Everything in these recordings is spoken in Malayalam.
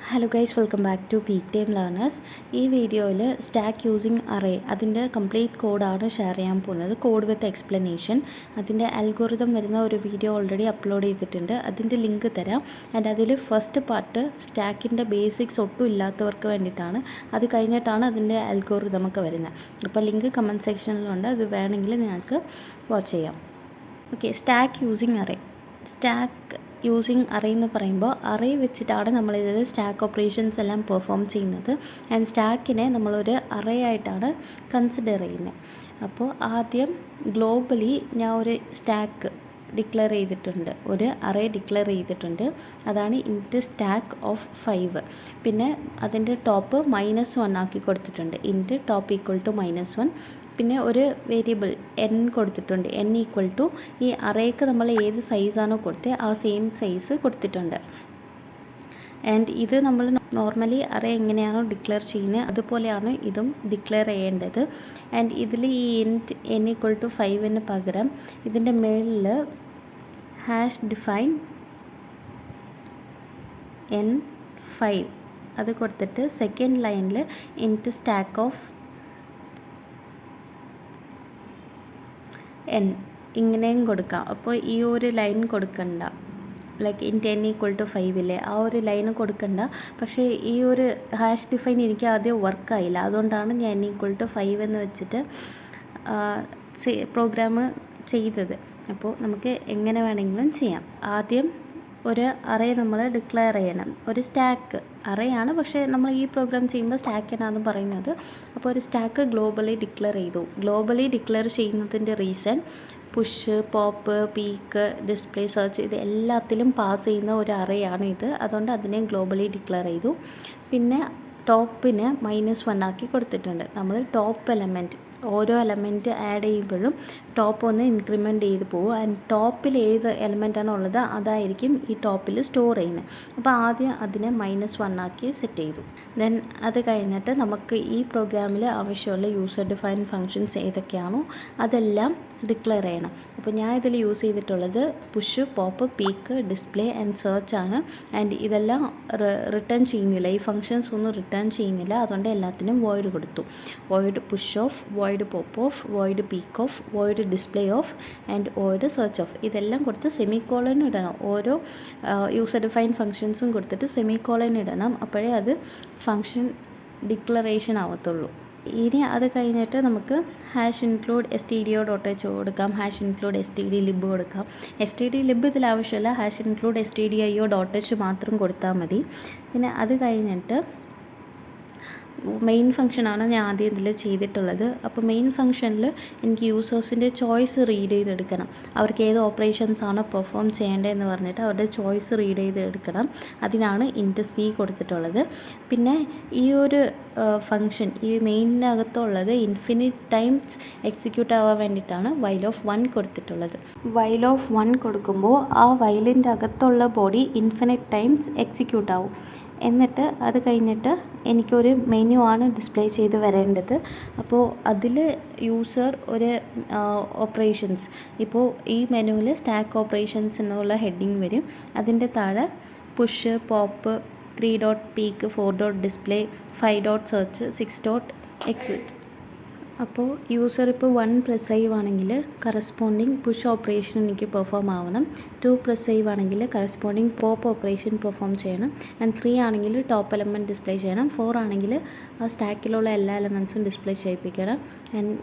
Hello guys, welcome back to peak time learners. ഈ വീഡിയോയിൽ സ്റ്റാക്ക് യൂസിങ് അറേ അതിൻ്റെ കംപ്ലീറ്റ് കോഡാണ് ഷെയർ ചെയ്യാൻ പോകുന്നത്. Code with explanation. അതിൻ്റെ അൽഗോറിതം വരുന്ന ഒരു വീഡിയോ ഓൾറെഡി അപ്ലോഡ് ചെയ്തിട്ടുണ്ട്. അതിൻ്റെ ലിങ്ക് തരാം. ആൻഡ് അതിൽ ഫസ്റ്റ് പാർട്ട് സ്റ്റാക്കിൻ്റെ ബേസിക്സ് ഒട്ടും ഇല്ലാത്തവർക്ക് വേണ്ടിയിട്ടാണ്. അത് കഴിഞ്ഞിട്ടാണ് അതിൻ്റെ അൽഗോറിതമൊക്കെ വരുന്നത്. അപ്പോൾ ലിങ്ക് കമൻറ്റ് സെക്ഷനിലുണ്ട്. അത് വേണമെങ്കിൽ നിങ്ങൾക്ക് വാച്ച് ചെയ്യാം. Okay, stack using array. Stack using array എന്ന് പറയുമ്പോൾ അറേ വെച്ചിട്ടാണ് നമ്മളിത് സ്റ്റാക്ക് ഓപ്പറേഷൻസ് എല്ലാം പെർഫോം ചെയ്യുന്നത്. ആൻഡ് സ്റ്റാക്കിനെ നമ്മളൊരു അറേ ആയിട്ടാണ് കൺസിഡർ ചെയ്യുന്നത്. അപ്പോൾ ആദ്യം ഗ്ലോബലി ഞാൻ ഒരു സ്റ്റാക്ക് ഡിക്ലെയർ ചെയ്തിട്ടുണ്ട്, ഒരു അറേ ഡിക്ലെയർ ചെയ്തിട്ടുണ്ട്. അതാണ് ഇൻറ്റ് സ്റ്റാക്ക് ഓഫ് 5. പിന്നെ അതിൻ്റെ ടോപ്പ് -1 ആക്കി കൊടുത്തിട്ടുണ്ട്. ഇൻറ്റ് ടോപ്പ് ഈക്വൽ ടു -1. പിന്നെ ഒരു വേരിയബിൾ n കൊടുത്തിട്ടുണ്ട്. n ഈക്വൽ ടു ഈ അറേക്ക് നമ്മൾ ഏത് സൈസാണോ കൊടുത്തത് ആ സെയിം സൈസ് കൊടുത്തിട്ടുണ്ട്. ആൻഡ് ഇത് നമ്മൾ നോർമലി അറേ എങ്ങനെയാണോ ഡിക്ലെയർ ചെയ്യുന്നത് അതുപോലെയാണ് ഇതും ഡിക്ലെയർ ചെയ്യേണ്ടത്. ആൻഡ് ഇതിൽ ഈ ഇൻറ്റ് n ഈക്വൽ ടു 5 പകരം ഇതിൻ്റെ മേളിൽ #define n5 അത് കൊടുത്തിട്ട് സെക്കൻഡ് ലൈനിൽ ഇൻറ്റ് സ്റ്റാക്ക് ഓഫ് n ഇങ്ങനെയും കൊടുക്കാം. അപ്പോൾ ഈ ഒരു ലൈൻ കൊടുക്കണ്ട, ലൈക്ക് ഇൻറ്റ് n ഈക്വൽ ടു 5 ഇല്ലേ, ആ ഒരു ലൈന് കൊടുക്കണ്ട. പക്ഷേ ഈ ഒരു #define എനിക്ക് ആദ്യം വർക്കായില്ല. അതുകൊണ്ടാണ് ഞാൻ n ഈക്വൽ ടു 5 എന്ന് വെച്ചിട്ട് പ്രോഗ്രാം ചെയ്തത്. അപ്പോൾ നമുക്ക് എങ്ങനെ വേണമെങ്കിലും ചെയ്യാം. ആദ്യം ഒരു അറേ നമ്മൾ ഡിക്ലെയർ ചെയ്യണം. ഒരു സ്റ്റാക്ക് അറേയാണ്, പക്ഷേ നമ്മൾ ഈ പ്രോഗ്രാം ചെയ്യുമ്പോൾ സ്റ്റാക്ക് എന്നാണ് പറയുന്നത്. അപ്പോൾ ഒരു സ്റ്റാക്ക് ഗ്ലോബലി ഡിക്ലെയർ ചെയ്തു. ഗ്ലോബലി ഡിക്ലെയർ ചെയ്യുന്നതിൻ്റെ reason push, pop, peek, display, search ഇത് എല്ലാത്തിലും പാസ് ചെയ്യുന്ന ഒരു അറേയാണ് ഇത്. അതുകൊണ്ട് അതിനെ ഗ്ലോബലി ഡിക്ലെയർ ചെയ്തു. പിന്നെ ടോപ്പിന് -1 ആക്കി കൊടുത്തിട്ടുണ്ട്. നമ്മൾ ടോപ്പ് എലമെൻറ്റ് ഓരോ എലമെൻറ്റ് ആഡ് ചെയ്യുമ്പോഴും ടോപ്പ് ഒന്ന് ഇൻക്രിമെൻ്റ് ചെയ്ത് പോകും. ആൻഡ് ടോപ്പിൽ ഏത് എലമെൻറ്റാണോ ഉള്ളത് അതായിരിക്കും ഈ ടോപ്പിൽ സ്റ്റോർ ചെയ്യുന്നത്. അപ്പോൾ ആദ്യം അതിനെ -1 ആക്കി സെറ്റ് ചെയ്തു. ദെൻ അത് കഴിഞ്ഞിട്ട് നമുക്ക് ഈ പ്രോഗ്രാമിൽ ആവശ്യമുള്ള യൂസർ ഡിഫൈൻ ഫങ്ഷൻസ് ഏതൊക്കെയാണോ അതെല്ലാം ഡിക്ലെയർ ചെയ്യണം. അപ്പോൾ ഞാൻ ഇതിൽ യൂസ് ചെയ്തിട്ടുള്ളത് push, pop, peek, display and search ആണ്. ആൻഡ് ഇതെല്ലാം റിട്ടേൺ ചെയ്യുന്നില്ല, ഈ ഫങ്ഷൻസ് ഒന്നും റിട്ടേൺ ചെയ്യുന്നില്ല. അതുകൊണ്ട് എല്ലാത്തിനും വോയിഡ് കൊടുത്തു. Void push of, void pop of, void peek of, void display of and void search of. ഇതെല്ലാം കൊടുത്ത് സെമിക്കോളൻ ഇടണം. ഓരോ യൂസർ ഡിഫൈൻ ഫങ്ഷൻസും കൊടുത്തിട്ട് സെമിക്കോളൻ ഇടണം. അപ്പോഴേ അത് ഫങ്ഷൻ ഡിക്ലറേഷൻ ആവത്തുള്ളൂ. ഇനി അത് കഴിഞ്ഞിട്ട് നമുക്ക് #include stdio.h കൊടുക്കാം, #include stdlib കൊടുക്കാം. stdlib ഇതിൽ ആവശ്യമില്ല, #include stdio.h മാത്രം കൊടുത്താൽ മതി. പിന്നെ അത് കഴിഞ്ഞിട്ട് മെയിൻ ഫംഗ്ഷനാണ് ഞാൻ ആദ്യം ഇതിൽ ചെയ്തിട്ടുള്ളത്. അപ്പോൾ മെയിൻ ഫംഗ്ഷനിൽ എനിക്ക് യൂസേഴ്സിൻ്റെ ചോയ്സ് റീഡ് ചെയ്തെടുക്കണം. അവർക്ക് ഏത് ഓപ്പറേഷൻസ് ആണോ പെർഫോം ചെയ്യേണ്ടതെന്ന് പറഞ്ഞിട്ട് അവരുടെ ചോയ്സ് റീഡ് ചെയ്തെടുക്കണം. അതിനാണ് ഇൻറ്റ് c കൊടുത്തിട്ടുള്ളത്. പിന്നെ ഈ ഒരു ഫംഗ്ഷൻ ഈ മെയിനകത്തുള്ളത് ഇൻഫിനിറ്റ് ടൈംസ് എക്സിക്യൂട്ട് ആവാൻ വേണ്ടിയിട്ടാണ് while of 1 കൊടുത്തിട്ടുള്ളത്. while of 1 കൊടുക്കുമ്പോൾ ആ വൈലിൻ്റെ അകത്തുള്ള ബോഡി ഇൻഫിനിറ്റ് ടൈംസ് എക്സിക്യൂട്ട് ആവും. എന്നിട്ട് അത് കഴിഞ്ഞിട്ട് എനിക്കൊരു മെനു ആണ് ഡിസ്പ്ലേ ചെയ്ത് വരേണ്ടത്. അപ്പോൾ അതിൽ യൂസർ ഒരു ഓപ്പറേഷൻസ്, ഇപ്പോൾ ഈ മെനുവിൽ സ്റ്റാക്ക് ഓപ്പറേഷൻസ് എന്നുള്ള ഹെഡിങ് വരും. അതിൻ്റെ താഴെ push, pop, 3 peek, 4 display, 5 search, 6 exit. അപ്പോൾ യൂസർ ഇപ്പോൾ 1 പ്രസ് ചെയ്യുവാണെങ്കിൽ കറസ്പോണ്ടിങ് പുഷ് ഓപ്പറേഷൻ എനിക്ക് പെർഫോം ആവണം. 2 പ്രസ് ചെയ്യുവാണെങ്കിൽ കറസ്പോണ്ടിങ് പോപ്പ് ഓപ്പറേഷൻ പെർഫോം ചെയ്യണം. ആൻഡ് 3 ആണെങ്കിൽ ടോപ്പ് എലമെൻറ്റ് ഡിസ്പ്ലേ ചെയ്യണം. 4 ആണെങ്കിൽ ആ സ്റ്റാക്കിലുള്ള എല്ലാ എലമെൻറ്റ്സും ഡിസ്പ്ലേ ചെയ്യിപ്പിക്കണം. ആൻഡ്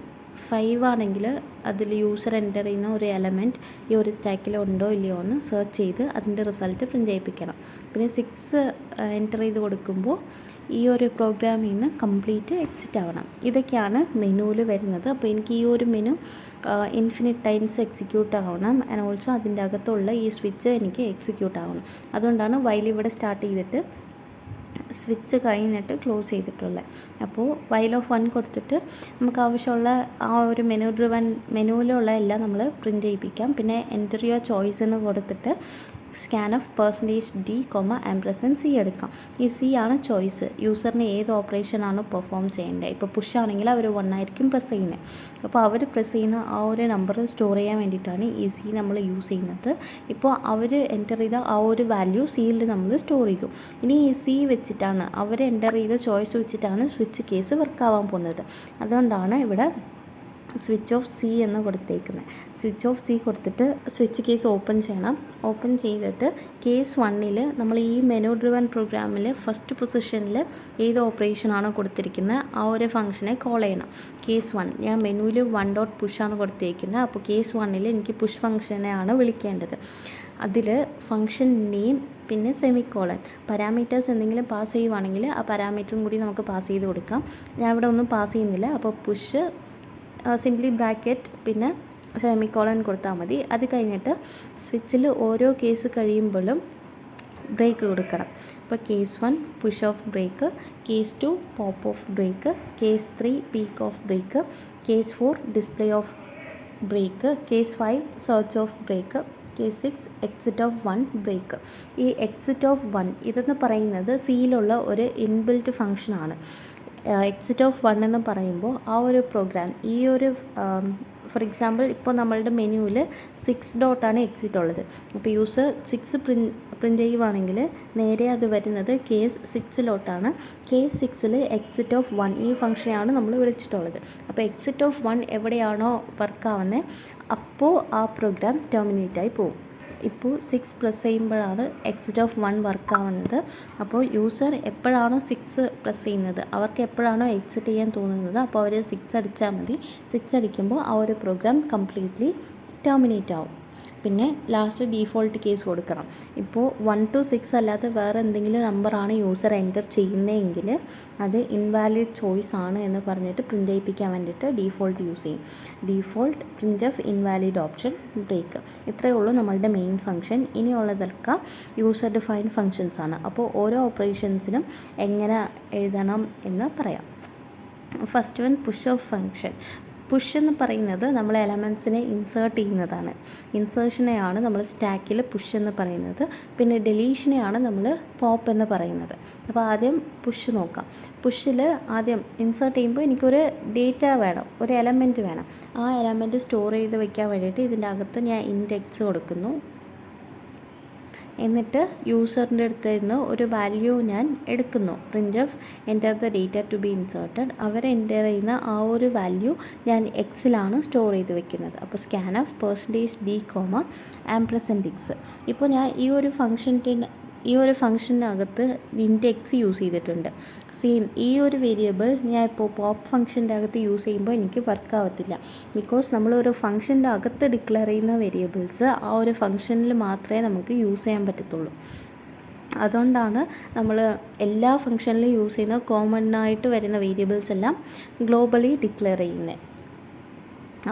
5 ആണെങ്കിൽ അതിൽ യൂസർ എൻ്റർ ചെയ്യുന്ന ഒരു എലമെൻറ്റ് ഈ ഒരു സ്റ്റാക്കിൽ ഉണ്ടോ ഇല്ലയോ എന്ന് സെർച്ച് ചെയ്ത് അതിൻ്റെ റിസൾട്ട് പ്രിൻ്റ് ചെയ്യിപ്പിക്കണം. പിന്നെ 6 എൻ്റർ ചെയ്ത് കൊടുക്കുമ്പോൾ ഈ ഒരു പ്രോഗ്രാമിൽ നിന്ന് കംപ്ലീറ്റ് എക്സിറ്റ് ആവണം. ഇതൊക്കെയാണ് മെനുവിൽ വരുന്നത്. അപ്പോൾ എനിക്ക് ഈ ഒരു മെനു ഇൻഫിനിറ്റ് ടൈംസ് എക്സിക്യൂട്ട് ആവണം. ആൻഡ് ഓൾസോ അതിൻ്റെ അകത്തുള്ള ഈ സ്വിച്ച് എനിക്ക് എക്സിക്യൂട്ട് ആവണം. അതുകൊണ്ടാണ് while ഇവിടെ സ്റ്റാർട്ട് ചെയ്തിട്ട് സ്വിച്ച് കഴിഞ്ഞിട്ട് ക്ലോസ് ചെയ്തിട്ടുള്ളത്. അപ്പോൾ while of 1 കൊടുത്തിട്ട് നമുക്ക് ആവശ്യമുള്ള ആ ഒരു മെനുവിലുള്ള എല്ലാം നമ്മൾ പ്രിൻ്റ് ചെയ്യിപ്പിക്കാം. പിന്നെ എൻ്റർ യുവർ ചോയ്സ് എന്ന് കൊടുത്തിട്ട് സ്കാൻ ഓഫ് %d, %c എടുക്കാം. ഈ സി ആണ് ചോയ്സ്. യൂസറിന് ഏത് ഓപ്പറേഷനാണ് പെർഫോം ചെയ്യേണ്ടത്. ഇപ്പോൾ പുഷ് ആണെങ്കിൽ അവർ 1 ആയിരിക്കും പ്രസ് ചെയ്യുന്നത്. അപ്പോൾ അവർ പ്രസ് ചെയ്യുന്ന ആ ഒരു നമ്പർ സ്റ്റോർ ചെയ്യാൻ വേണ്ടിയിട്ടാണ് ഈ സി നമ്മൾ യൂസ് ചെയ്യുന്നത്. ഇപ്പോൾ അവർ എൻ്റർ ചെയ്ത ആ ഒരു വാല്യൂ സിയിൽ നമ്മൾ സ്റ്റോർ ചെയ്തു. ഇനി ഈ സി വെച്ചിട്ടാണ് അവർ എൻ്റർ ചെയ്ത ചോയ്സ് വെച്ചിട്ടാണ് സ്വിച്ച് കേസ് വർക്കാവാൻ പോകുന്നത്. അതുകൊണ്ടാണ് ഇവിടെ സ്വിച്ച് ഓഫ് സി എന്ന് കൊടുത്തേക്കുന്നത്. സ്വിച്ച് ഓഫ് സി കൊടുത്തിട്ട് സ്വിച്ച് കേസ് ഓപ്പൺ ചെയ്യണം. ഓപ്പൺ ചെയ്തിട്ട് കേസ് 1ൽ നമ്മൾ ഈ മെനു ഡ്രിവൻ പ്രോഗ്രാമിൽ ഫസ്റ്റ് പൊസിഷനിൽ ഏത് ഓപ്പറേഷനാണോ കൊടുത്തിരിക്കുന്നത് ആ ഒരു ഫംഗ്ഷനെ കോൾ ചെയ്യണം. കേസ് 1 ഞാൻ മെനുവിൽ $1.push കൊടുത്തിരിക്കുന്നത്. അപ്പോൾ കേസ് 1ൽ എനിക്ക് പുഷ് ഫംഗ്ഷനെയാണ് വിളിക്കേണ്ടത്. അതിൽ ഫംഗ്ഷൻ നെയിം പിന്നെ സെമിക്കോളൻ പാരാമീറ്റേഴ്സ് എന്തെങ്കിലും പാസ് ചെയ്യുവാണെങ്കിൽ ആ പാരാമീറ്ററും കൂടി നമുക്ക് പാസ് ചെയ്ത് കൊടുക്കാം. ഞാൻ ഇവിടെ ഒന്നും പാസ് ചെയ്യുന്നില്ല. അപ്പോൾ പുഷ് സിംപ്ലി ബ്രാക്കറ്റ് പിന്നെ സെമിക്കോളൻ കൊടുത്താൽ മതി. അത് കഴിഞ്ഞിട്ട് സ്വിച്ചിൽ ഓരോ കേസ് കഴിയുമ്പോഴും ബ്രേക്ക് കൊടുക്കണം. ഇപ്പോൾ case 1 push of break, case 2 pop of break, case 3 peek of break, case 4 display of break, case 5 search of break, case 6 exit of 1 break. ഈ എക്സിറ്റ് ഓഫ് 1 ഇതെന്ന് പറയുന്നത് സിയിലുള്ള ഒരു ഇൻബിൽറ്റ് ഫംഗ്ഷനാണ്. എക്സിറ്റ് ഓഫ് 1 എന്ന് പറയുമ്പോൾ ആ ഒരു പ്രോഗ്രാം ഈ ഒരു ഫോർ എക്സാമ്പിൾ ഇപ്പോൾ നമ്മളുടെ മെനുവിൽ 6 ഡോട്ടാണ് എക്സിറ്റ് ഉള്ളത്. അപ്പോൾ യൂസർ 6 പ്രിൻ്റ് ചെയ്യുവാണെങ്കിൽ നേരെ അത് വരുന്നത് കേസ് 6ലോട്ടാണ്. കേസ് 6ൽ എക്സിറ്റ് ഓഫ് 1 ഈ ഫംഗ്ഷനെയാണ് നമ്മൾ വിളിച്ചിട്ടുള്ളത്. അപ്പോൾ എക്സിറ്റ് ഓഫ് 1 എവിടെയാണോ വർക്കാവുന്നത് അപ്പോൾ ആ പ്രോഗ്രാം ടെർമിനേറ്റായി പോകും. ഇപ്പോൾ 6 പ്രസ് ചെയ്യുമ്പോഴാണ് എക്സിറ്റ് ഓഫ് 1 വർക്കാവുന്നത്. അപ്പോൾ യൂസർ എപ്പോഴാണോ 6 പ്രസ് ചെയ്യുന്നത് അവർക്ക് എപ്പോഴാണോ എക്സിറ്റ് ചെയ്യാൻ തോന്നുന്നത് അപ്പോൾ അവർ 6 അടിച്ചാൽ മതി. 6 അടിക്കുമ്പോൾ ആ ഒരു പ്രോഗ്രാം കംപ്ലീറ്റ്ലി ടെർമിനേറ്റ് ആവും. പിന്നെ ലാസ്റ്റ് ഡീഫോൾട്ട് കേസ് കൊടുക്കണം. ഇപ്പോൾ 1 to 6 അല്ലാതെ വേറെ എന്തെങ്കിലും നമ്പറാണ് യൂസർ എൻ്റർ ചെയ്യുന്നതെങ്കിൽ അത് ഇൻവാലിഡ് ചോയ്സ് ആണ് എന്ന് പറഞ്ഞിട്ട് പ്രിൻ്റ് ചെയ്യിപ്പിക്കാൻ വേണ്ടിയിട്ട് ഡീഫോൾട്ട് യൂസ് ചെയ്യും. Default print of invalid option break. ഇത്രയേ ഉള്ളൂ നമ്മളുടെ main function. ഇനിയുള്ളതൊക്കെ user define functions ആണ്. അപ്പോൾ ഓരോ ഓപ്പറേഷൻസിനും എങ്ങനെ എഴുതണം എന്ന് പറയാം. First one push of function. Push എന്ന് പറയുന്നത് നമ്മൾ എലമെൻസിനെ ഇൻസേർട്ട് ചെയ്യുന്നതാണ്. ഇൻസേർഷനെയാണ് നമ്മൾ സ്റ്റാക്കിൽ പുഷ് എന്ന് പറയുന്നത്. പിന്നെ ഡെലീഷനെയാണ് നമ്മൾ പോപ്പ് എന്ന് പറയുന്നത്. അപ്പോൾ ആദ്യം പുഷ് നോക്കാം. പുഷിൽ ആദ്യം ഇൻസേർട്ട് ചെയ്യുമ്പോൾ എനിക്കൊരു ഡേറ്റ വേണം, ഒരു എലമെൻറ്റ് വേണം. ആ എലമെൻറ്റ് സ്റ്റോർ ചെയ്ത് വയ്ക്കാൻ വേണ്ടിയിട്ട് ഇതിൻ്റെ അകത്ത് ഞാൻ ഇൻഡെക്സ് കൊടുക്കുന്നു. എന്നിട്ട് യൂസറിൻ്റെ അടുത്ത് നിന്ന് ഒരു വാല്യൂ ഞാൻ എടുക്കുന്നു. Print of enter the data to be inserted. അവർ എൻ്റർ ചെയ്യുന്ന ആ ഒരു വാല്യൂ ഞാൻ എക്സിലാണ് സ്റ്റോർ ചെയ്ത് വെക്കുന്നത്. അപ്പോൾ സ്കാൻ ഓഫ് %d, %x. ഇപ്പോൾ ഞാൻ ഈ ഒരു ഫംഗ്ഷനകത്ത് ഇൻഡെക്സ് യൂസ് ചെയ്തിട്ടുണ്ട്. സെയിം ഈ ഒരു വേരിയബിൾ ഞാൻ ഇപ്പോൾ പോപ്പ് ഫംഗ്ഷൻ്റെ അകത്ത് യൂസ് ചെയ്യുമ്പോൾ എനിക്ക് വർക്ക് ആവത്തില്ല. ബിക്കോസ് നമ്മളൊരു ഫംഗ്ഷൻ്റെ അകത്ത് ഡിക്ലെയർ ചെയ്യുന്ന വേരിയബിൾസ് ആ ഒരു ഫംഗ്ഷനിൽ മാത്രമേ നമുക്ക് യൂസ് ചെയ്യാൻ പറ്റത്തുള്ളൂ. അതുകൊണ്ടാണ് നമ്മൾ എല്ലാ ഫംഗ്ഷനിലും യൂസ് ചെയ്യുന്ന കോമൺ ആയിട്ട് വരുന്ന വേരിയബിൾസ് എല്ലാം ഗ്ലോബലി ഡിക്ലെയർ ചെയ്യുന്നത്.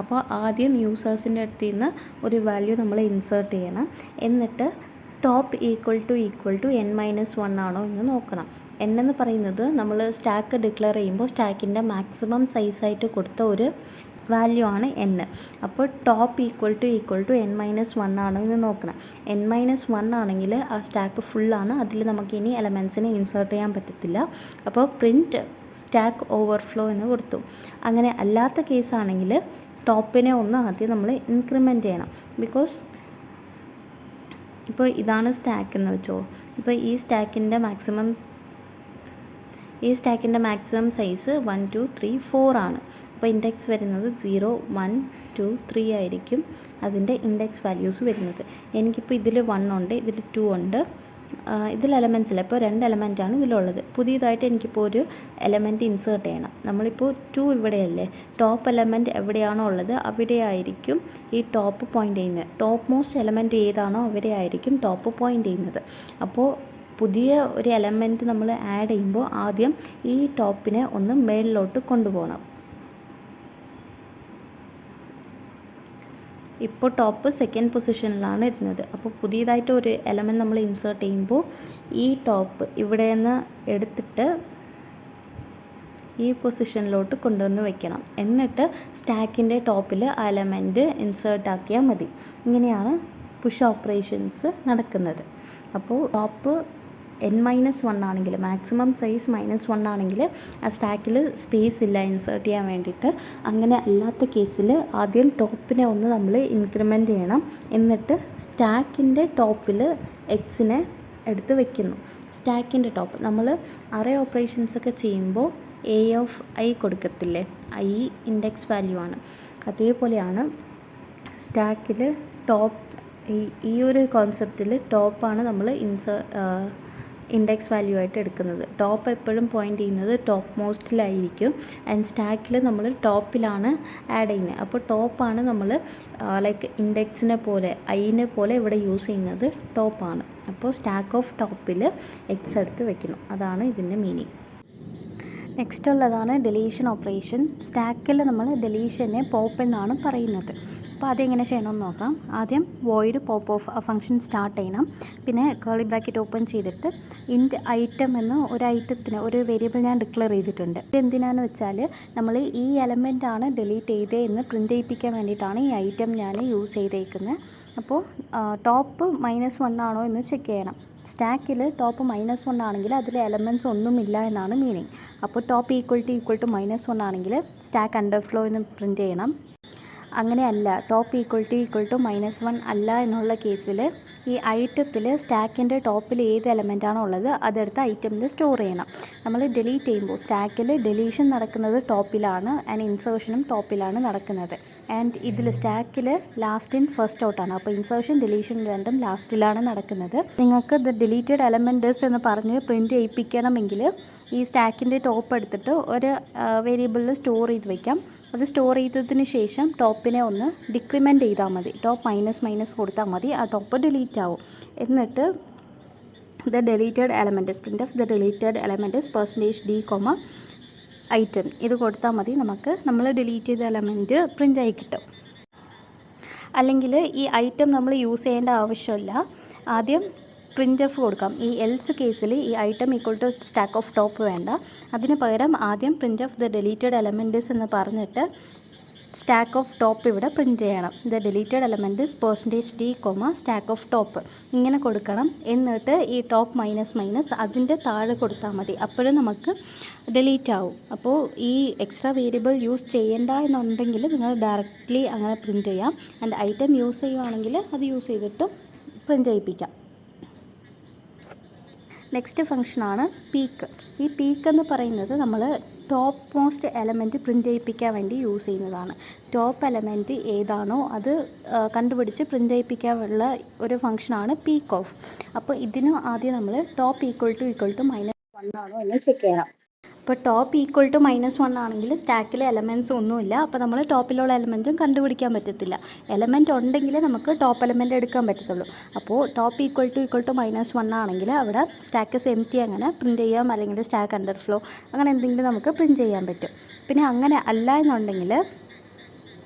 അപ്പോൾ ആദ്യം യൂസേഴ്സിൻ്റെ അടുത്ത് നിന്ന് ഒരു വാല്യൂ നമ്മൾ ഇൻസേർട്ട് ചെയ്യണം. എന്നിട്ട് ടോപ്പ് ഈക്വൽ ടു n-1 ആണോ എന്ന് നോക്കണം. n എന്ന് പറയുന്നത് നമ്മൾ സ്റ്റാക്ക് ഡിക്ലെയർ ചെയ്യുമ്പോൾ സ്റ്റാക്കിൻ്റെ മാക്സിമം സൈസായിട്ട് കൊടുത്ത ഒരു വാല്യൂ ആണ് n. അപ്പോൾ ടോപ്പ് ഈക്വൽ ടു n-1 ആണോ എന്ന് നോക്കണം. n-1 ആണെങ്കിൽ ആ സ്റ്റാക്ക് ഫുള്ളാണ്. അതിൽ നമുക്ക് ഇനി എലമെൻസിനെ ഇൻസേർട്ട് ചെയ്യാൻ പറ്റത്തില്ല. അപ്പോൾ പ്രിൻറ്റ് സ്റ്റാക്ക് ഓവർഫ്ലോ എന്ന് കൊടുത്തു. അങ്ങനെ അല്ലാത്ത കേസാണെങ്കിൽ ടോപ്പിനെ ഒന്ന് ആദ്യം നമ്മൾ ഇൻക്രിമെൻറ്റ് ചെയ്യണം. ബിക്കോസ് ഇപ്പോൾ ഇതാണ് സ്റ്റാക്ക് എന്ന് വെച്ചോ. ഇപ്പോൾ ഈ സ്റ്റാക്കിൻ്റെ മാക്സിമം സൈസ് 1 2 3 4 ആണ്. അപ്പോൾ ഇൻഡെക്സ് വരുന്നത് 0 1 2 3 ആയിരിക്കും അതിൻ്റെ ഇൻഡെക്സ് വാല്യൂസ് വരുന്നത്. എനിക്കിപ്പോൾ ഇതിൽ 1 ഉണ്ട്, ഇതിൽ 2 ഉണ്ട്, ഇതിൽ എലമെൻറ്റ്സ് ഇല്ല. ഇപ്പോൾ 2 എലമെൻറ്റാണ് ഇതിലുള്ളത്. പുതിയതായിട്ട് എനിക്കിപ്പോൾ ഒരു എലമെൻറ്റ് ഇൻസേർട്ട് ചെയ്യണം. നമ്മളിപ്പോൾ 2 ഇവിടെയല്ലേ, ടോപ്പ് എലമെൻറ്റ് എവിടെയാണോ ഉള്ളത് അവിടെ ആയിരിക്കും ഈ ടോപ്പ് പോയിൻ്റ് ചെയ്യുന്നത്. ടോപ്പ് മോസ്റ്റ് എലമെൻറ്റ് ഏതാണോ അവിടെ ആയിരിക്കും ടോപ്പ് പോയിൻ്റ് ചെയ്യുന്നത്. അപ്പോൾ പുതിയ ഒരു എലമെൻറ്റ് നമ്മൾ ആഡ് ചെയ്യുമ്പോൾ ആദ്യം ഈ ടോപ്പിനെ ഒന്ന് മേളിലോട്ട് കൊണ്ടുപോകണം. ഇപ്പോൾ ടോപ്പ് സെക്കൻഡ് പൊസിഷനിലാണ് ഇരുന്നത്. അപ്പോൾ പുതിയതായിട്ട് ഒരു എലമെൻറ്റ് നമ്മൾ ഇൻസേർട്ട് ചെയ്യുമ്പോൾ ഈ ടോപ്പ് ഇവിടെ നിന്ന് എടുത്തിട്ട് ഈ പൊസിഷനിലോട്ട് കൊണ്ടുവന്ന് വെക്കണം. എന്നിട്ട് സ്റ്റാക്കിൻ്റെ ടോപ്പിൽ ആ എലമെൻറ്റ് ഇൻസേർട്ട് ആക്കിയാൽ മതി. ഇങ്ങനെയാണ് പുഷ് ഓപ്പറേഷൻസ് നടക്കുന്നത്. അപ്പോൾ ടോപ്പ് n-1 ആണെങ്കിൽ, മാക്സിമം സൈസ് -1 ആണെങ്കിൽ ആ സ്റ്റാക്കിൽ സ്പേസ് ഇല്ല ഇൻസേർട്ട് ചെയ്യാൻ വേണ്ടിയിട്ട്. അങ്ങനെ അല്ലാത്ത കേസിൽ ആദ്യം ടോപ്പിനെ ഒന്ന് നമ്മൾ ഇൻക്രിമെൻ്റ് ചെയ്യണം. എന്നിട്ട് സ്റ്റാക്കിൻ്റെ ടോപ്പിൽ എക്സിനെ എടുത്ത് വെക്കുന്നു. സ്റ്റാക്കിൻ്റെ ടോപ്പ് നമ്മൾ അറേ ഓപ്പറേഷൻസൊക്കെ ചെയ്യുമ്പോൾ a(i) കൊടുക്കത്തില്ലേ, i ഇൻഡെക്സ് വാല്യൂ ആണ്. അതേപോലെയാണ് സ്റ്റാക്കിൽ ടോപ്പ്, ഈ ഒരു കോൺസെപ്റ്റിൽ ടോപ്പാണ് നമ്മൾ ഇൻഡെക്സ് വാല്യൂ ആയിട്ട് എടുക്കുന്നത്. ടോപ്പ് എപ്പോഴും പോയിൻ്റ് ചെയ്യുന്നത് ടോപ്പ് മോസ്റ്റിലായിരിക്കും. ആൻഡ് സ്റ്റാക്കിൽ നമ്മൾ ടോപ്പിലാണ് ആഡ് ചെയ്യുന്നത്. അപ്പോൾ ടോപ്പാണ് നമ്മൾ ലൈക്ക് ഇൻഡെക്സിനെ പോലെ ഐനെ പോലെ ഇവിടെ യൂസ് ചെയ്യുന്നത് ടോപ്പാണ്. അപ്പോൾ സ്റ്റാക്ക് ഓഫ് ടോപ്പിൽ എക്സ് എടുത്ത് വെക്കുന്നു. അതാണ് ഇതിൻ്റെ മീനിങ്. നെക്സ്റ്റ് ഉള്ളതാണ് ഡെലീഷൻ ഓപ്പറേഷൻ. സ്റ്റാക്കിൽ നമ്മൾ ഡെലീഷനെ പോപ്പ് എന്നാണ് പറയുന്നത്. അപ്പോൾ അതെങ്ങനെ ചെയ്യണമെന്ന് നോക്കാം. ആദ്യം വോയിഡ് പോപ്പ് ഓഫ് ആ ഫംഗ്ഷൻ സ്റ്റാർട്ട് ചെയ്യണം. പിന്നെ കേർലി ബ്രാക്കറ്റ് ഓപ്പൺ ചെയ്തിട്ട് ഇൻറ്റ് ഐറ്റം എന്ന് ഒരു ഐറ്റത്തിന് ഒരു വേരിയബിൾ ഞാൻ ഡിക്ലെയർ ചെയ്തിട്ടുണ്ട്. ഇത് എന്തിനാണെന്ന് വെച്ചാൽ നമ്മൾ ഈ എലമെൻ്റ് ആണ് ഡിലീറ്റ് ചെയ്തേ എന്ന് പ്രിൻ്റ് ചെയ്യിപ്പിക്കാൻ വേണ്ടിയിട്ടാണ് ഈ ഐറ്റം ഞാൻ യൂസ് ചെയ്തേക്കുന്നത്. അപ്പോൾ ടോപ്പ് -1 ആണോ എന്ന് ചെക്ക് ചെയ്യണം. സ്റ്റാക്കിൽ ടോപ്പ് -1 ആണെങ്കിൽ അതിൽ എലമെൻറ്റ്സ് ഒന്നുമില്ല എന്നാണ് മീനിങ്. അപ്പോൾ ടോപ്പ് ഈക്വൽ ടു -1 ആണെങ്കിൽ സ്റ്റാക്ക് അണ്ടർഫ്ലോ എന്ന് പ്രിൻ്റ് ചെയ്യണം. അങ്ങനെയല്ല, ടോപ്പ് ഈക്വൽ ടു -1 അല്ല എന്നുള്ള കേസിൽ ഈ ഐറ്റത്തിൽ സ്റ്റാക്കിൻ്റെ ടോപ്പിൽ ഏത് എലമെൻ്റാണോ ഉള്ളത് അതെടുത്ത് ഐറ്റമിൽ സ്റ്റോർ ചെയ്യണം. നമ്മൾ ഡിലീറ്റ് ചെയ്യുമ്പോൾ സ്റ്റാക്കിൽ ഡെലീഷൻ നടക്കുന്നത് ടോപ്പിലാണ് ആൻഡ് ഇൻസേർഷനും ടോപ്പിലാണ് നടക്കുന്നത്. ആൻഡ് ഇതിൽ സ്റ്റാക്കിൽ ലാസ്റ്റ് ഇൻ ഫസ്റ്റ് ഔട്ടാണ്. അപ്പോൾ ഇൻസേർഷൻ ഡെലീഷൻ രണ്ടും ലാസ്റ്റിലാണ് നടക്കുന്നത്. നിങ്ങൾക്ക് ദ ഡിലീറ്റഡ് എലമെൻറ്റ്സ് എന്ന് പറഞ്ഞ് പ്രിൻ്റ് ചെയ്യിപ്പിക്കണമെങ്കിൽ ഈ സ്റ്റാക്കിൻ്റെ ടോപ്പ് എടുത്തിട്ട് ഒരു വേരിയബിളിൽ സ്റ്റോർ ചെയ്ത് വയ്ക്കാം. അത് സ്റ്റോർ ചെയ്തതിന് ശേഷം ടോപ്പിനെ ഒന്ന് ഡിക്രിമെൻ്റ് ചെയ്താൽ മതി. ടോപ്പ് മൈനസ് കൊടുത്താൽ മതി. ആ ടോപ്പ് ഡിലീറ്റ് ആവും. എന്നിട്ട് the deleted elements print of the deleted elements %d, item ഇത് കൊടുത്താൽ മതി. നമ്മൾ ഡിലീറ്റ് ചെയ്ത എലമെൻറ്റ് പ്രിൻ്റ് ആയി കിട്ടും. അല്ലെങ്കിൽ ഈ ഐറ്റം നമ്മൾ യൂസ് ചെയ്യേണ്ട ആവശ്യമില്ല. ആദ്യം പ്രിൻ്റ് എഫ് കൊടുക്കാം. ഈ എൽസ് കേസിൽ ഈ item equal to stack of top വേണ്ട. അതിന് പകരം ആദ്യം print of the deleted elements എന്ന് പറഞ്ഞിട്ട് സ്റ്റാക്ക് ഓഫ് ടോപ്പ് ഇവിടെ പ്രിൻ്റ് ചെയ്യണം. The deleted elements %d, stack of top ഇങ്ങനെ കൊടുക്കണം. എന്നിട്ട് ഈ ടോപ്പ് മൈനസ് അതിൻ്റെ താഴെ കൊടുത്താൽ മതി. അപ്പോഴും നമുക്ക് ഡിലീറ്റ് ആവും. അപ്പോൾ ഈ എക്സ്ട്രാ വേരിയബിൾ യൂസ് ചെയ്യേണ്ട എന്നുണ്ടെങ്കിൽ നിങ്ങൾ ഡയറക്റ്റ്ലി അങ്ങനെ പ്രിൻ്റ് ചെയ്യാം. ആൻഡ് ഐറ്റം യൂസ് ചെയ്യുകയാണെങ്കിൽ അത് യൂസ് ചെയ്തിട്ട് പ്രിൻ്റ് ചെയ്യിപ്പിക്കാം. നെക്സ്റ്റ് ഫംഗ്ഷനാണ് പീക്ക്. ഈ പീക്ക് എന്ന് പറയുന്നത് നമ്മൾ ടോപ്പ് മോസ്റ്റ് എലമെൻറ്റ് പ്രിൻ്റ് ചെയ്യിപ്പിക്കാൻ വേണ്ടി യൂസ് ചെയ്യുന്നതാണ്. ടോപ്പ് എലമെൻറ്റ് ഏതാണോ അത് കണ്ടുപിടിച്ച് പ്രിൻ്റ് ചെയ്യിപ്പിക്കാനുള്ള ഒരു ഫംഗ്ഷനാണ് പീക്ക് ഓഫ്. അപ്പോൾ ഇതിന് ആദ്യം നമ്മൾ ടോപ്പ് ഈക്വൽ ടു -1 ആണോ എന്ന് ചെക്ക് ചെയ്യണം. അപ്പോൾ ടോപ്പ് ഈക്വൽ ടു -1 ആണെങ്കിൽ സ്റ്റാക്കിൽ എലമെൻറ്റ്സ് ഒന്നുമില്ല. അപ്പോൾ നമ്മൾ ടോപ്പിലുള്ള എലമെൻറ്റും കണ്ടുപിടിക്കാൻ പറ്റത്തില്ല. എലമെൻറ്റ് ഉണ്ടെങ്കിൽ നമുക്ക് ടോപ്പ് എലമെൻറ്റ് എടുക്കാൻ പറ്റത്തുള്ളൂ. അപ്പോൾ ടോപ്പ് ഈക്വൽ ടു -1 ആണെങ്കിൽ അവിടെ സ്റ്റാക്ക് എംപ്റ്റി അങ്ങനെ പ്രിൻ്റ് ചെയ്യാം. അല്ലെങ്കിൽ സ്റ്റാക്ക് അണ്ടർഫ്ലോ അങ്ങനെ എന്തെങ്കിലും നമുക്ക് പ്രിൻ്റ് ചെയ്യാൻ പറ്റും. പിന്നെ അങ്ങനെ അല്ല എന്നുണ്ടെങ്കിൽ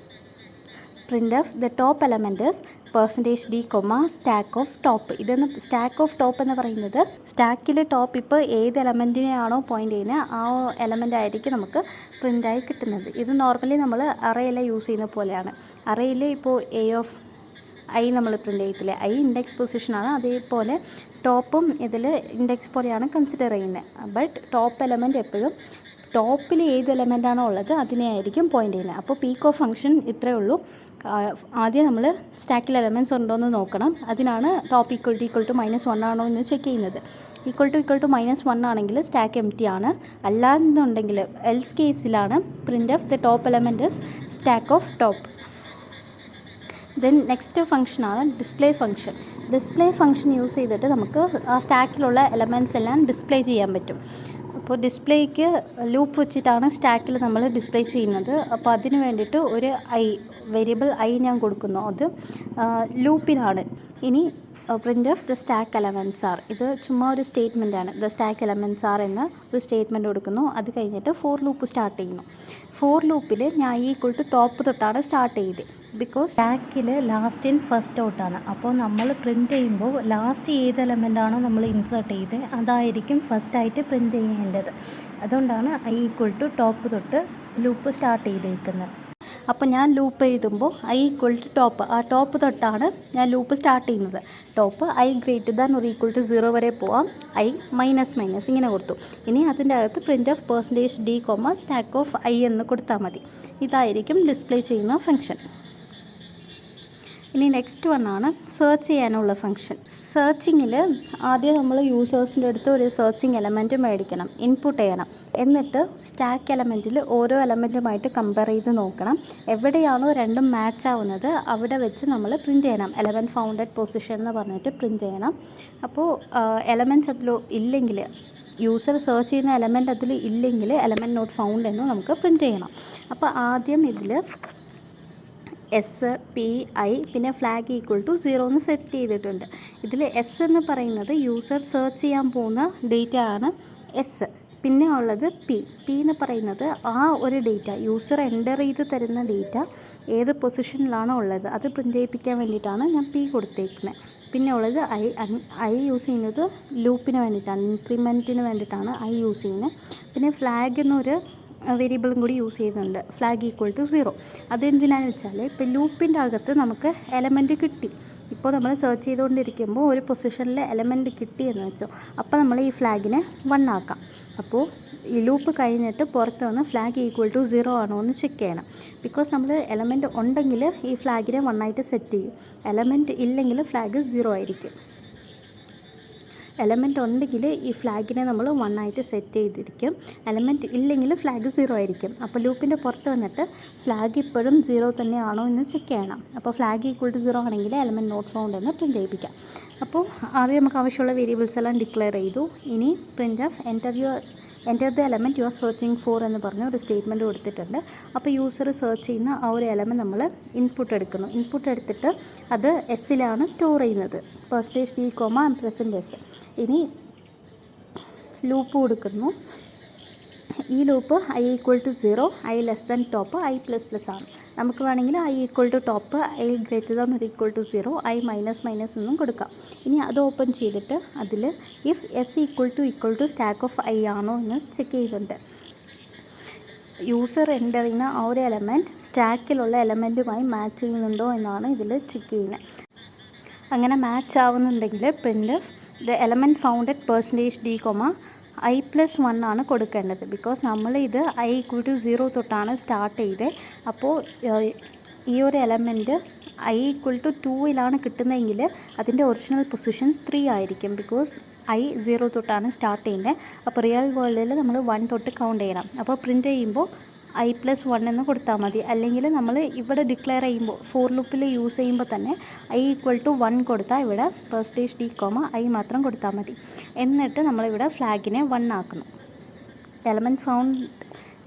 print of the top elements %d, stack of top. ഇതെന്ന് സ്റ്റാക്ക് ഓഫ് ടോപ്പ് എന്ന് പറയുന്നത് സ്റ്റാക്കിലെ ടോപ്പ് ഇപ്പോൾ ഏത് എലമെൻറ്റിനെയാണോ പോയിൻ്റ് ചെയ്യുന്നത് ആ എലമെൻ്റ് ആയിരിക്കും നമുക്ക് പ്രിൻ്റായി കിട്ടുന്നത്. ഇത് നോർമലി നമ്മൾ അറേയിൽ യൂസ് ചെയ്യുന്ന പോലെയാണ്. അറേയിൽ ഇപ്പോൾ a(i) നമ്മൾ പ്രിൻ്റ് ചെയ്യത്തില്ലേ, i ഇൻഡെക്സ് പൊസിഷനാണ്. അതേപോലെ ടോപ്പും ഇതിൽ ഇൻഡെക്സ് പോലെയാണ് കൺസിഡർ ചെയ്യുന്നത്. ബട്ട് ടോപ്പ് എലമെൻറ്റ് എപ്പോഴും ടോപ്പിൽ ഏത് എലമെൻ്റാണോ ഉള്ളത് അതിനെ ആയിരിക്കും പോയിൻ്റ് ചെയ്യുന്നത്. അപ്പോൾ പീക്ക് ഓഫ് ഫംഗ്ഷൻ ഇത്രയേ ഉള്ളൂ. ആദ്യം നമ്മൾ സ്റ്റാക്കിൽ എലമെൻറ്റ്സ് ഉണ്ടോ എന്ന് നോക്കണം. അതിനാണ് ടോപ്പ് ഈക്വൽ ടു -1 ആണോ എന്ന് ചെക്ക് ചെയ്യുന്നത്. ഈക്വൽ ടു -1 ആണെങ്കിൽ സ്റ്റാക്ക് എംപ്റ്റി ആണ്. അല്ലാന്നുണ്ടെങ്കിൽ എൽസ് കേസിലാണ് print of the top elements stack of top. Then next ഫംഗ്ഷനാണ് display function. Display function use ചെയ്തിട്ട് നമുക്ക് ആ സ്റ്റാക്കിലുള്ള എലമെൻറ്റ്സ് എല്ലാം ഡിസ്പ്ലേ ചെയ്യാൻ പറ്റും. അപ്പോൾ ഡിസ്പ്ലേക്ക് ലൂപ്പ് വെച്ചിട്ടാണ് സ്റ്റാക്കിൽ നമ്മൾ ഡിസ്പ്ലേ ചെയ്യുന്നത്. അപ്പോൾ അതിന് വേണ്ടിയിട്ട് ഒരു വേരിയബിൾ ഐ ഞാൻ കൊടുക്കുന്നു. അത് ലൂപ്പിനാണ്. ഇനി print of the stack elements are, ഇത് ചുമ്മാ ഒരു സ്റ്റേറ്റ്മെൻറ്റാണ്. ദ സ്റ്റാക്ക് എലമെൻറ്റ്സ് ആർ എന്ന ഒരു സ്റ്റേറ്റ്മെൻറ്റ് കൊടുക്കുന്നു. അത് കഴിഞ്ഞിട്ട് ഫോർ ലൂപ്പ് സ്റ്റാർട്ട് ചെയ്യുന്നു. ഫോർ ലൂപ്പിൽ ഞാൻ ഈക്വൽ ടു ടോപ്പ് തൊട്ടാണ് സ്റ്റാർട്ട് ചെയ്തത്. ബിക്കോസ് സ്റ്റാക്കിൽ ലാസ്റ്റ് ഇൻ ഫസ്റ്റ് ഔട്ടാണ്. അപ്പോൾ നമ്മൾ പ്രിൻ്റ് ചെയ്യുമ്പോൾ ലാസ്റ്റ് ഏത് എലമെൻ്റാണോ നമ്മൾ ഇൻസേർട്ട് ചെയ്ത് അതായിരിക്കും ഫസ്റ്റായിട്ട് പ്രിൻ്റ് ചെയ്യേണ്ടത്. അതുകൊണ്ടാണ് i ഈക്വൽ ടു ടോപ്പ് തൊട്ട് ലൂപ്പ് സ്റ്റാർട്ട് ചെയ്തേക്കുന്നത്. അപ്പോൾ ഞാൻ ലൂപ്പ് എഴുതുമ്പോൾ ഐ ഈക്വൽ ടു ടോപ്പ്, ആ ടോപ്പ് തൊട്ടാണ് ഞാൻ ലൂപ്പ് സ്റ്റാർട്ട് ചെയ്യുന്നത്. Top i greater than or equal to 0 വരെ പോവാം, ഐ മൈനസ് മൈനസ് ഇങ്ങനെ കൊടുത്തു. ഇനി അതിൻ്റെ അകത്ത് print of percentage d comma stack of I എന്ന് കൊടുത്താൽ മതി. ഇതായിരിക്കും ഡിസ്പ്ലേ ചെയ്യുന്ന ഫംഗ്ഷൻ. ഇനി നെക്സ്റ്റ് വണ്ണാണ് സെർച്ച് ചെയ്യാനുള്ള ഫംഗ്ഷൻ. സെർച്ചിങ്ങിൽ ആദ്യം നമ്മൾ യൂസേഴ്സിൻ്റെ അടുത്ത് ഒരു സെർച്ചിങ് എലമെൻറ്റ് മേടിക്കണം, ഇൻപുട്ട് ചെയ്യണം. എന്നിട്ട് സ്റ്റാക്ക് എലമെൻറ്റിൽ ഓരോ എലമെൻറ്റുമായിട്ട് കമ്പയർ ചെയ്ത് നോക്കണം. എവിടെയാണോ രണ്ടും മാച്ച് ആവുന്നത് അവിടെ വെച്ച് നമ്മൾ പ്രിൻറ്റ് ചെയ്യണം. എലമെൻറ്റ് ഫൗണ്ട് അറ്റ് പൊസിഷൻ എന്ന് പറഞ്ഞിട്ട് പ്രിൻറ്റ് ചെയ്യണം. അപ്പോൾ എലമെൻറ്റ്സ് അതിൽ ഇല്ലെങ്കിൽ, യൂസർ സെർച്ച് ചെയ്യുന്ന എലമെൻറ്റ് അതിൽ ഇല്ലെങ്കിൽ എലമെൻറ്റ് നോട്ട് ഫൗണ്ട് എന്ന് നമുക്ക് പ്രിൻറ്റ് ചെയ്യണം. അപ്പോൾ ആദ്യം ഇതിൽ എസ് പി ഐ പിന്നെ ഫ്ലാഗ് ഈക്വൽ ടു 0 എന്ന് സെറ്റ് ചെയ്തിട്ടുണ്ട്. ഇതിൽ എസ് എന്ന് പറയുന്നത് യൂസർ സെർച്ച് ചെയ്യാൻ പോകുന്ന ഡേറ്റ ആണ് എസ്. പിന്നെ ഉള്ളത് പി എന്ന് പറയുന്നത് ആ ഒരു ഡേറ്റ യൂസർ എൻ്റർ ചെയ്ത് തരുന്ന ഡേറ്റ ഏത് പൊസിഷനിലാണോ ഉള്ളത് അത് പ്രിൻ്റ് ചെയ്യിപ്പിക്കാൻ വേണ്ടിയിട്ടാണ് ഞാൻ പി കൊടുത്തേക്കുന്നത്. പിന്നെ ഉള്ളത് ഐ യൂസ് ചെയ്യുന്നത് ലൂപ്പിന് വേണ്ടിയിട്ടാണ്, ഇൻക്രിമെൻറ്റിന് വേണ്ടിയിട്ടാണ് ഐ യൂസ് ചെയ്യുന്നത്. പിന്നെ ഫ്ലാഗ് എന്നൊരു വേരിയബിളും കൂടി യൂസ് ചെയ്യുന്നുണ്ട്, ഫ്ലാഗ് ഈക്വൽ ടു 0. അതെന്തിനാണെന്ന് വെച്ചാൽ ഇപ്പോൾ ലൂപ്പിൻ്റെ അകത്ത് നമുക്ക് എലമെൻറ്റ് കിട്ടി. ഇപ്പോൾ നമ്മൾ സെർച്ച് ചെയ്തുകൊണ്ടിരിക്കുമ്പോൾ ഒരു പൊസിഷനിൽ എലമെൻറ്റ് കിട്ടിയെന്ന് വെച്ചോ, അപ്പോൾ നമ്മൾ ഈ ഫ്ലാഗിനെ 1 ആക്കാം. അപ്പോൾ ഈ ലൂപ്പ് കഴിഞ്ഞിട്ട് പുറത്ത് വന്ന് ഫ്ലാഗ് ഈക്വൽ ടു 0 ആണോ എന്ന് ചെക്ക് ചെയ്യണം. ബിക്കോസ് നമ്മൾ എലമെൻറ്റ് ഉണ്ടെങ്കിൽ ഈ ഫ്ലാഗിനെ 1 ആയിട്ട് സെറ്റ് ചെയ്യും. എലമെൻറ്റ് ഇല്ലെങ്കിൽ ഫ്ലാഗ് 0 ആയിരിക്കും. എലമെൻറ്റ് ഉണ്ടെങ്കിൽ ഈ ഫ്ലാഗിനെ നമ്മൾ 1 ആയിട്ട് സെറ്റ് ചെയ്തിരിക്കും. എലമെൻറ്റ് ഇല്ലെങ്കിൽ ഫ്ലാഗ് 0 ആയിരിക്കും. അപ്പോൾ ലൂപ്പിൻ്റെ പുറത്ത് വന്നിട്ട് ഫ്ലാഗ് ഇപ്പോഴും 0 തന്നെയാണോ എന്ന് ചെക്ക് ചെയ്യണം. അപ്പോൾ ഫ്ലാഗ് ഈക്വൽ ടു 0 ആണെങ്കിൽ എലമെൻറ്റ് നോട്ട് ഫൗണ്ട് എന്ന് പ്രിൻറ്റ് ചെയ്യിപ്പിക്കാം. അപ്പോൾ ആദ്യം നമുക്ക് ആവശ്യമുള്ള വേരിയബിൾസ് എല്ലാം ഡിക്ലെയർ ചെയ്തു. ഇനി print of enter the element you are searching for എന്ന് പറഞ്ഞ ഒരു സ്റ്റേറ്റ്മെൻറ്റ് കൊടുത്തിട്ടുണ്ട്. അപ്പോൾ യൂസർ സെർച്ച് ചെയ്യുന്ന ആ ഒരു എലമെൻറ്റ് നമ്മൾ ഇൻപുട്ട് എടുക്കുന്നു. ഇൻപുട്ട് എടുത്തിട്ട് അത് എസ്സിലാണ് സ്റ്റോർ ചെയ്യുന്നത്, percentage d comma percent s. ഇനി ലൂപ്പ് കൊടുക്കുന്നു. ഈ loop i equal to 0, i less than top, i plus plus ആണ്. നമുക്ക് വേണമെങ്കിൽ i equal to top, i greater than or equal to 0, i minus minus എന്നും കൊടുക്കാം. ഇനി അത് ഓപ്പൺ ചെയ്തിട്ട് അതിൽ if s equal to stack of i ആണോ എന്ന് ചെക്ക് ചെയ്യുന്നുണ്ട്. യൂസർ എൻ്റർ ചെയ്യുന്ന ആ ഒരു എലമെൻറ്റ് സ്റ്റാക്കിലുള്ള എലമെൻറ്റുമായി മാച്ച് ചെയ്യുന്നുണ്ടോ എന്നാണ് ഇതിൽ ചെക്ക് ചെയ്യുന്നത്. അങ്ങനെ മാച്ച് ആവുന്നുണ്ടെങ്കിൽ print of the element found at percentage d comma i plus 1 ആണ് കൊടുക്കേണ്ടത്. ബിക്കോസ് നമ്മൾ ഇത് ഐ ഈക്വൽ ടു 0 തൊട്ടാണ് സ്റ്റാർട്ട് ചെയ്തത്. അപ്പോൾ ഈ ഒരു എലമെൻറ്റ് ഐ ഈക്വൽ ടു 2 കിട്ടുന്നതെങ്കിൽ അതിൻ്റെ ഒറിജിനൽ പൊസിഷൻ 3 ആയിരിക്കും. ബിക്കോസ് ഐ 0 തൊട്ടാണ് സ്റ്റാർട്ട് ചെയ്യുന്നത്. അപ്പോൾ റിയൽ വേൾഡിൽ നമ്മൾ 1 തൊട്ട് കൗണ്ട് ചെയ്യണം. അപ്പോൾ പ്രിൻറ്റ് ചെയ്യുമ്പോൾ ഐ പ്ലസ് 1 എന്ന് കൊടുത്താൽ മതി. അല്ലെങ്കിൽ നമ്മൾ ഇവിടെ ഡിക്ലെയർ ചെയ്യുമ്പോൾ ഫോർ ലൂപ്പിൽ യൂസ് ചെയ്യുമ്പോൾ തന്നെ ഐ ഈക്വൽ ടു 1 കൊടുത്താൽ ഇവിടെ പെർസെൻറ്റേജ് ഡി കോമ ഐ മാത്രം കൊടുത്താൽ മതി. എന്നിട്ട് നമ്മളിവിടെ ഫ്ലാഗിനെ 1 ആക്കുന്നു.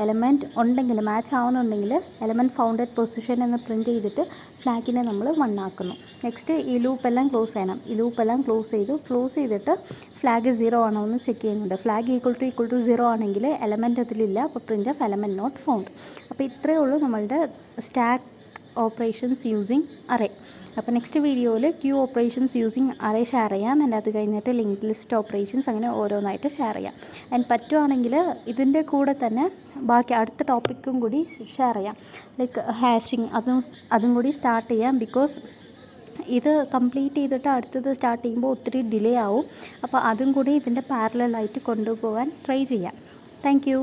എലമെൻറ്റ് ഉണ്ടെങ്കിൽ മാച്ച് ആവുന്നുണ്ടെങ്കിൽ എലമെൻറ്റ് ഫൗണ്ട് അറ്റ് പൊസിഷൻ എന്ന് പ്രിൻറ്റ് ചെയ്തിട്ട് ഫ്ലാഗിനെ നമ്മൾ 1 ആക്കുന്നു. നെക്സ്റ്റ് ഈ ലൂപ്പെല്ലാം ക്ലോസ് ചെയ്യണം. ഈ ലൂപ്പെല്ലാം ക്ലോസ് ചെയ്തിട്ട് ഫ്ലാഗ് 0 ആണോ എന്ന് ചെക്ക് ചെയ്യുന്നുണ്ട്. ഫ്ലാഗ് ഈക്വൽ ടു 0 ആണെങ്കിൽ എലമെൻറ്റ് അതിലില്ല. അപ്പോൾ print of element not found. അപ്പോൾ ഇത്രയേ ഉള്ളൂ നമ്മളുടെ സ്റ്റാക്ക് ഓപ്പറേഷൻസ് യൂസിങ് അറേ. അപ്പോൾ നെക്സ്റ്റ് വീഡിയോയിൽ queue operations using array share ചെയ്യാം. ആൻഡ് അത് കഴിഞ്ഞിട്ട് ലിങ്ക് ലിസ്റ്റ് ഓപ്പറേഷൻസ് അങ്ങനെ ഓരോന്നായിട്ട് ഷെയർ ചെയ്യാം. ആൻഡ് പറ്റുവാണെങ്കിൽ ഇതിൻ്റെ കൂടെ തന്നെ ബാക്കി അടുത്ത ടോപ്പിക്കും കൂടി ഷെയർ ചെയ്യാം. ലൈക്ക് ഹാഷിങ് അതും കൂടി സ്റ്റാർട്ട് ചെയ്യാം. ബിക്കോസ് ഇത് കംപ്ലീറ്റ് ചെയ്തിട്ട് അടുത്തത് സ്റ്റാർട്ട് ചെയ്യുമ്പോൾ ഒത്തിരി ഡിലേ ആവും. അപ്പോൾ അതും കൂടി ഇതിൻ്റെ പാരലലായിട്ട് കൊണ്ടുപോകാൻ ട്രൈ ചെയ്യാം. Thank you.